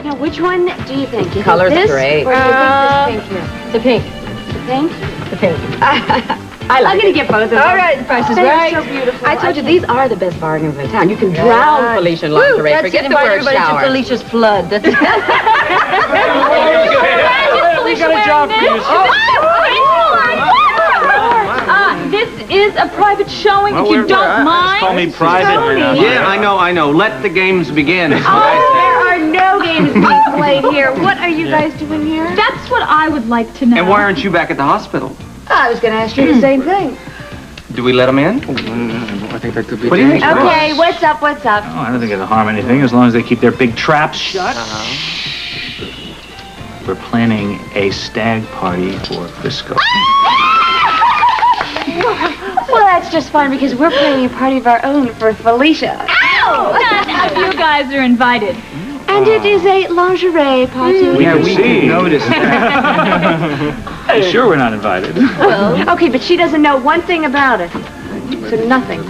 Now, which one do you think? Do you Color's think this, great. or do you think this pink here? The pink. The pink? The pink. I'm gonna get both of them. All right, the price is They're right. so beautiful. I told you these are the best bargains in town. You can drown Felicia in lingerie. That's Forget it. the word Everybody shower. to Felicia's flood. That's We got a job for you. This is a private showing, if you don't mind. Call me private. Yeah, I know. Let the games begin. There are no games being played here. What are you guys doing here? That's what I would like to know. And why aren't you back at the hospital? I was gonna ask you the same thing. Do we let them in? I think that could be. What do you think? Okay, what's up? Oh, I don't think it'll harm anything as long as they keep their big traps shut. We're planning a stag party for Frisco. Well, that's just fine because we're planning a party of our own for Felicia. None of you guys are invited. And it is a lingerie party. We can notice that. You sure we're not invited? Okay, but she doesn't know one thing about it. So nothing.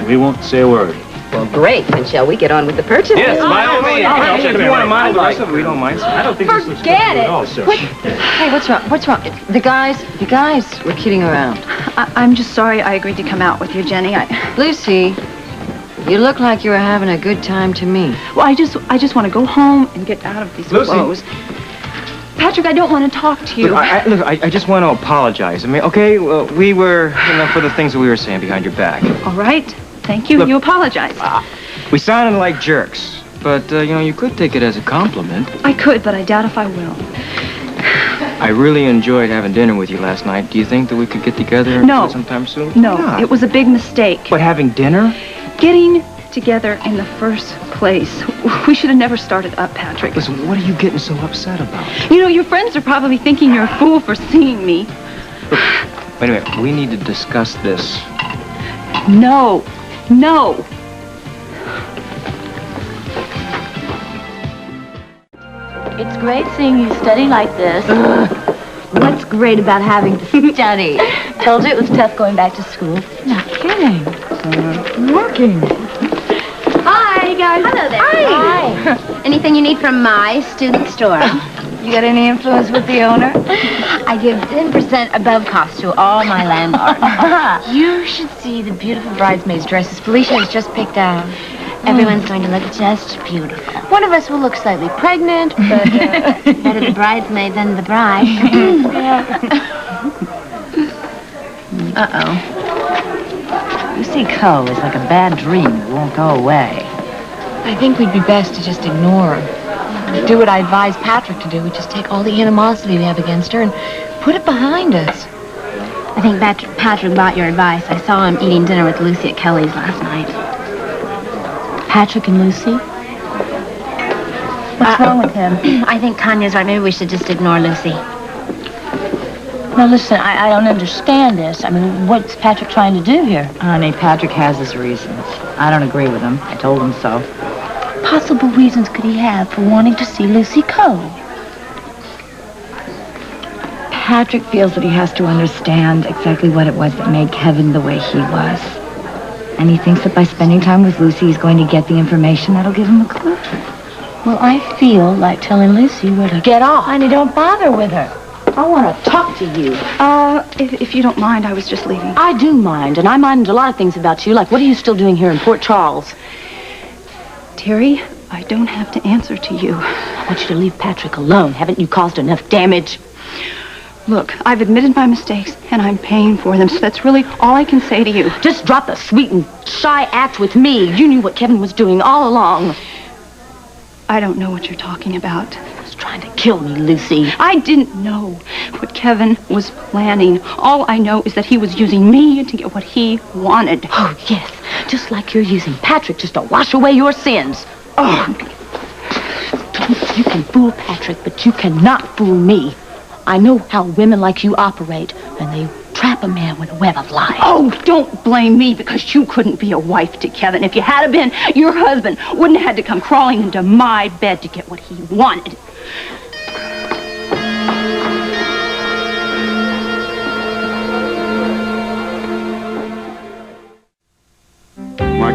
We won't say a word. Well, great. And shall we get on with the purchase? Yes, by all means. If you want to model the rest of it, we don't mind. I don't think this looks good at all, sir. Hey, what's wrong? What's wrong? The guys, we're kidding around. I'm just sorry I agreed to come out with you, Jenny. Lucy, you look like you were having a good time to me. Well, I just want to go home and get out of these clothes. Patrick, I don't want to talk to you. Look, I just want to apologize. I mean, okay, well, we were, for the things that we were saying behind your back. All right. Thank you. Look, you apologize. We sounded like jerks, but, you could take it as a compliment. I could, but I doubt if I will. I really enjoyed having dinner with you last night. Do you think that we could get together sometime soon? No, it was a big mistake. But having dinner? Getting together in the first place. We should have never started up, Patrick. Listen, what are you getting so upset about? You know, your friends are probably thinking you're a fool for seeing me. Look, wait a minute. We need to discuss this. No. It's great seeing you study like this. What's great about having to Study. Told you it was tough going back to school. Not kidding. Working. Hi, guys. Hello there. Hi. Anything you need from my student store? You got any influence with the owner? I give 10% above cost to all my landlords. You should see the beautiful bridesmaids' dresses Felicia has just picked out. Everyone's going to look just beautiful. One of us will look slightly pregnant, but better the bridesmaid than the bride. Lucy Coe is like a bad dream that won't go away. I think we'd be best to just ignore her. Do what I advise Patrick to do, which is take all the animosity we have against her and put it behind us. I think Patrick bought your advice. I saw him eating dinner with Lucy at Kelly's last night. Patrick and Lucy? What's wrong with him? I think Tanya's right. Maybe we should just ignore Lucy. Now, listen, I don't understand this. I mean, what's Patrick trying to do here? Honey, Patrick has his reasons. I don't agree with him. I told him so. Possible reasons could he have for wanting to see Lucy Coe? Patrick feels that he has to understand exactly what it was that made Kevin the way he was. And he thinks that by spending time with Lucy, he's going to get the information that'll give him a clue. Well, I feel like telling Lucy where to get off. Honey, don't bother with her. I want to talk to you. If you don't mind, I was just leaving. I do mind, and I mind a lot of things about you, like what are you still doing here in Port Charles? Terry, I don't have to answer to you. I want you to leave Patrick alone. Haven't you caused enough damage? Look, I've admitted my mistakes, and I'm paying for them, so that's really all I can say to you. Just drop the sweet and shy act with me. You knew what Kevin was doing all along. I don't know what you're talking about. He was trying to kill me, Lucy. I didn't know what Kevin was planning. All I know is that he was using me to get what he wanted. Oh, yes. Just like you're using Patrick just to wash away your sins. Oh. You can fool Patrick, but you cannot fool me. I know how women like you operate, and they trap a man with a web of lies. Oh, don't blame me because you couldn't be a wife to Kevin. If you had been, your husband wouldn't have had to come crawling into my bed to get what he wanted.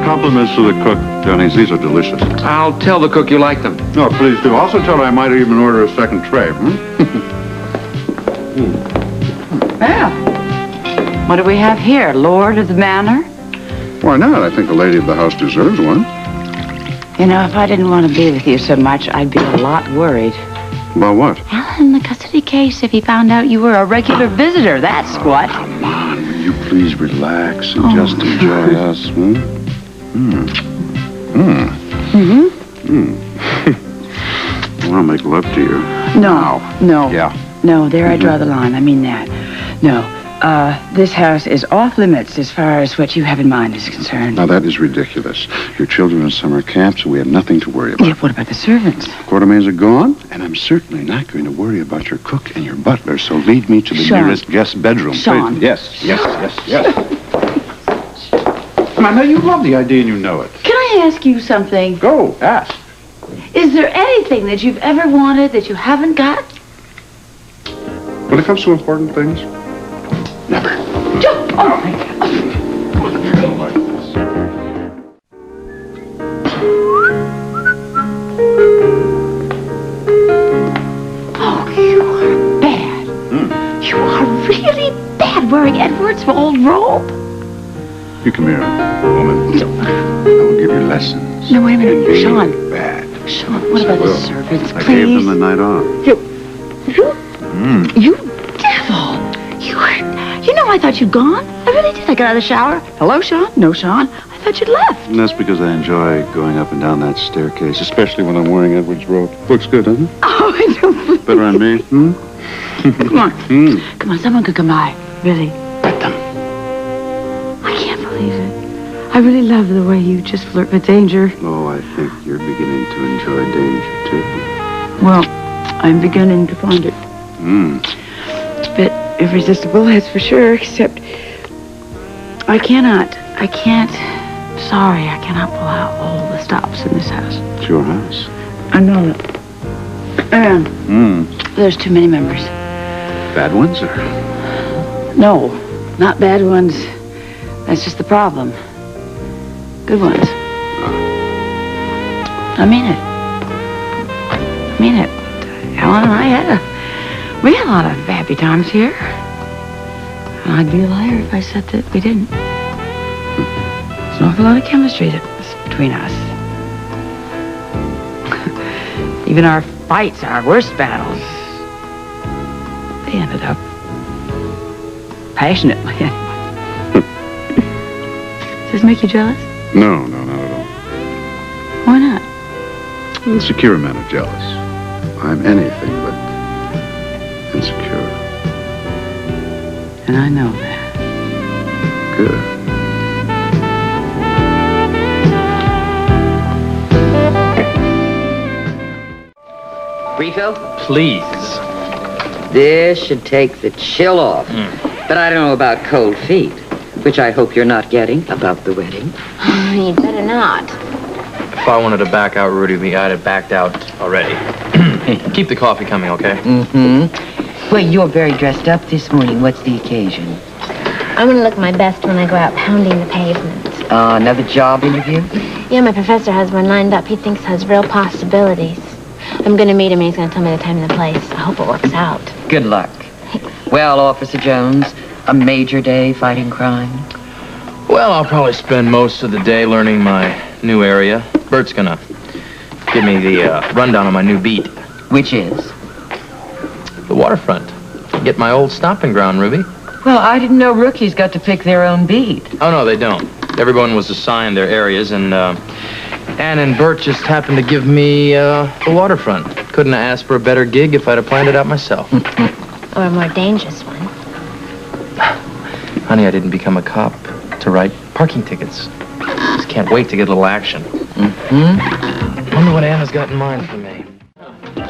compliments to the cook, Jennings. These are delicious. I'll tell the cook you like them. No, please do. Also tell her I might even order a second tray. Well, what do we have here? Lord of the Manor? Why not? I think the lady of the house deserves one. You know, if I didn't want to be with you so much, I'd be a lot worried. About what? Well, in the custody case, if he found out you were a regular visitor, that's what. Come on, will you please relax and just enjoy us? I want to make love to you. No. Yeah. No, there I draw the line. I mean that. No. This house is off limits as far as what you have in mind is concerned. Now, that is ridiculous. Your children are in summer camp, so we have nothing to worry about. Yeah, what about the servants? Quartermains are gone, and I'm certainly not going to worry about your cook and your butler, so lead me to the nearest guest bedroom. Sean. Please. Yes. Come on, now, you love the idea and you know it. Can I ask you something? Go, ask. Is there anything that you've ever wanted that you haven't got? When it comes to important things, never. Oh, my God. Like this. Oh, you are bad. You are really bad wearing Edward's old robe. You come here, woman. I will give you lessons. No, wait a minute. in being Sean. Bad. Sean, what about the servants, please? I gave them the night off. You devil! You know I thought you'd gone. I really did. I got out of the shower. Hello, Sean? No, Sean. I thought you'd left. And that's because I enjoy going up and down that staircase, especially when I'm wearing Edward's robe. Looks good, doesn't it? Oh, I don't. Better on me, Come on. Come on, someone could come by. Really. Bet them. I can't believe it. I really love the way you just flirt with danger. Oh, I think you're beginning to enjoy danger, too. Well, I'm beginning to find it. It's a bit irresistible, that's for sure, except I cannot pull out all the stops in this house. It's your house. I know it. And there's too many members. Bad ones, or? No, not bad ones. That's just the problem. Good ones. I mean it. Helen and I we had a lot of happy times here. And I'd be a liar if I said that we didn't. There's an awful lot of chemistry between us. Even our fights, our worst battles, they ended up passionately. Does this make you jealous? No, not at all. Why not? Insecure men are jealous. I'm anything but insecure. And I know that. Good. Refill? Please. This should take the chill off. But I don't know about cold feet, which I hope you're not getting about the wedding. You'd better not. If I wanted to back out, Rudy, I'd have backed out already. Keep the coffee coming, okay? Well, you're very dressed up this morning. What's the occasion? I'm gonna look my best when I go out pounding the pavement. Another job interview? Yeah, my professor has one lined up he thinks has real possibilities. I'm gonna meet him and he's gonna tell me the time and the place. I hope it works out. Good luck. Well, Officer Jones, a major day fighting crime? Well, I'll probably spend most of the day learning my new area. Bert's gonna give me the rundown on my new beat. Which is? The waterfront. Get my old stomping ground, Ruby. Well, I didn't know rookies got to pick their own beat. Oh, no, they don't. Everyone was assigned their areas, and Ann and Bert just happened to give me the waterfront. Couldn't have asked for a better gig if I'd have planned it out myself. Or a more dangerous one. Honey, I didn't become a cop to write parking tickets. Just can't wait to get a little action. Wonder what Anna's got in mind for me.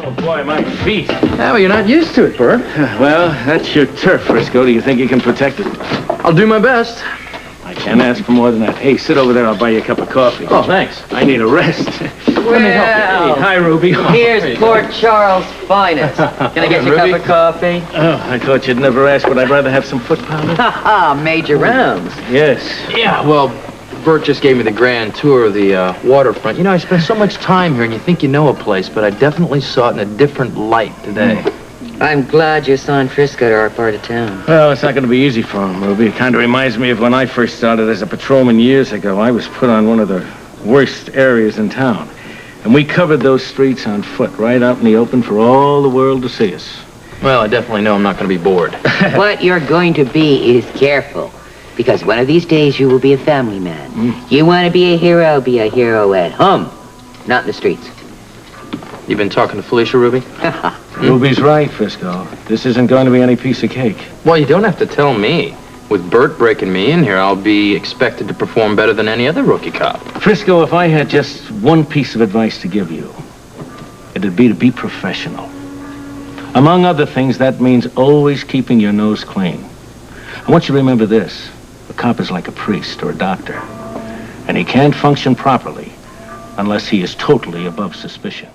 Oh, boy, my feet. Yeah, well, you're not used to it, Bert. Well, that's your turf, Frisco. Do you think you can protect it? I'll do my best. I can't ask for more than that. Hey, sit over there. I'll buy you a cup of coffee. Oh, thanks. I need a rest. Let me help you. Hey, hi, Ruby. Here's Port Charles' finest. Can I get you a cup of coffee? Oh, I thought you'd never ask, but I'd rather have some foot powder. Ha-ha, major rounds. Yes. Yeah, well, Bert just gave me the grand tour of the waterfront. You know, I spent so much time here, and you think you know a place, but I definitely saw it in a different light today. I'm glad you assigned Frisco to our part of town. Well, it's not going to be easy for him, Ruby. It kind of reminds me of when I first started as a patrolman years ago. I was put on one of the worst areas in town. And we covered those streets on foot, right out in the open for all the world to see us. Well, I definitely know I'm not going to be bored. What you're going to be is careful. Because one of these days you will be a family man. You want to be a hero at home, not in the streets. You been talking to Felicia, Ruby? Ruby's right, Frisco. This isn't going to be any piece of cake. Well, you don't have to tell me. With Bert breaking me in here, I'll be expected to perform better than any other rookie cop. Frisco, if I had just one piece of advice to give you, it'd be to be professional. Among other things, that means always keeping your nose clean. I want you to remember this. A cop is like a priest or a doctor, and he can't function properly unless he is totally above suspicion.